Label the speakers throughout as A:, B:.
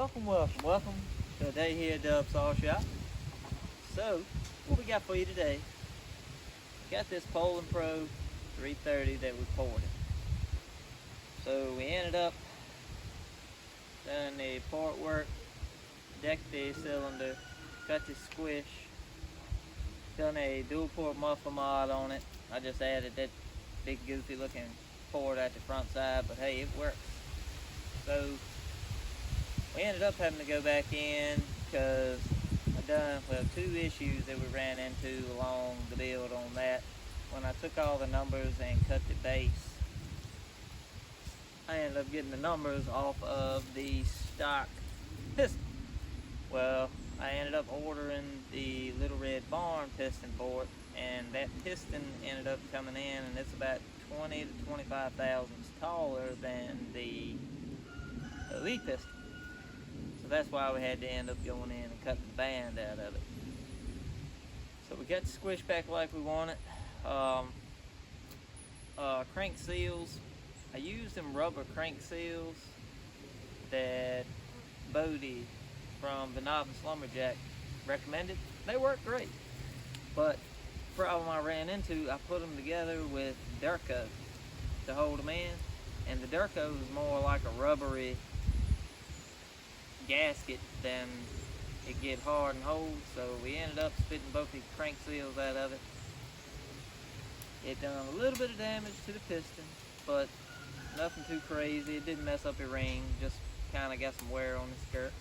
A: Welcome to a day here at Dub Saw Shop. So, what we got for you today? We got this Poulan Pro 330 that we ported. So we ended up doing the port work, decked the cylinder, cut the squish, done a dual port muffler mod on it. I just added that big goofy looking port at the front side, but hey, it works. So we ended up having to go back in because two issues that we ran into along the build on that. When I took all the numbers and cut the base, I ended up getting the numbers off of the stock piston. Well, I ended up ordering the Little Red Barn piston for it, and that piston ended up coming in, and it's about 20 to 25 thousandths taller than the Elite piston. So that's why we had to end up going in and cutting the band out of it. So we got the squish back like we wanted. Crank seals, I used them rubber crank seals that Bodie from the Novice Lumberjack recommended. They work great, but the problem I ran into, I put them together with Durco to hold them in, and the Durco is more like a rubbery gasket than it get hard and hold. So we ended up spitting both these crank seals out of it. It done a little bit of damage to the piston, but nothing too crazy. It didn't mess up the ring, just kind of got some wear on the skirt.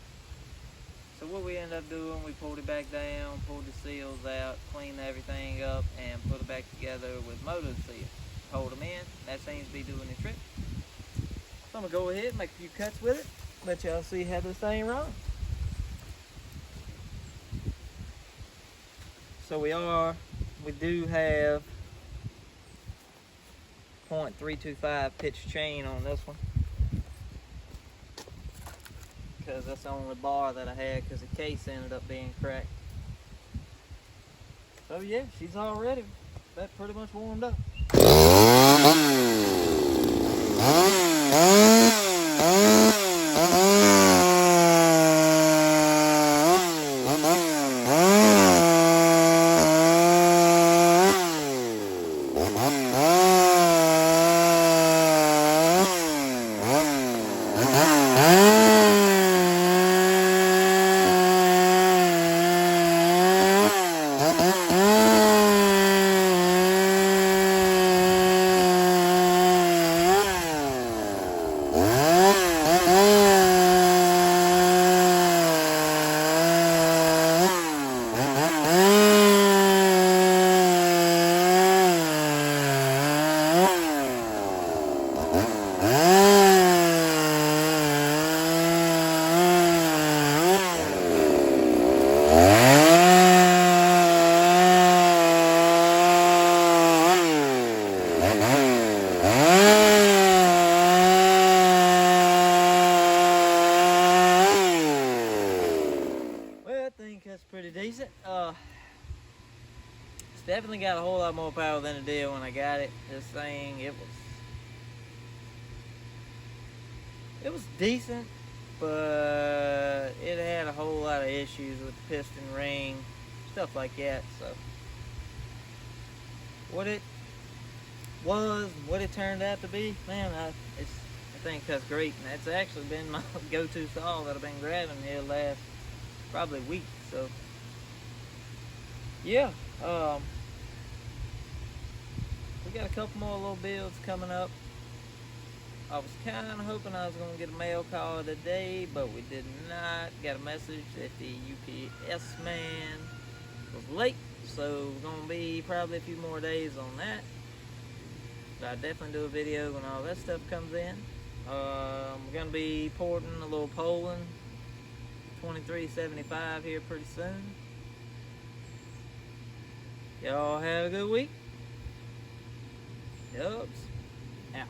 A: So what we ended up doing, we pulled it back down, pulled the seals out, cleaned everything up, and put it back together with motor seal. Hold them in. That seems to be doing the trick. So I'm gonna go ahead and make a few cuts with it, let y'all see how this thing runs. So we do have 0.325 pitch chain on this one, because that's the only bar that I had, because the case ended up being cracked. So yeah, she's already about pretty much warmed up. That's pretty decent. It's definitely got a whole lot more power than it did when I got it. This thing, it was decent, but it had a whole lot of issues with the piston ring, stuff like that. So what it was, what it turned out to be, man, I think that's great, and that's actually been my go-to saw that I've been grabbing here last probably week. So yeah, we got a couple more little builds coming up. I was kind of hoping I was going to get a mail call today, but we did not. Got a message that the UPS man was late, so we're going to be probably a few more days on that. But I'll definitely do a video when all that stuff comes in. We're going to be porting a little Poulan 2375 here pretty soon. Y'all have a good week. Dubs out.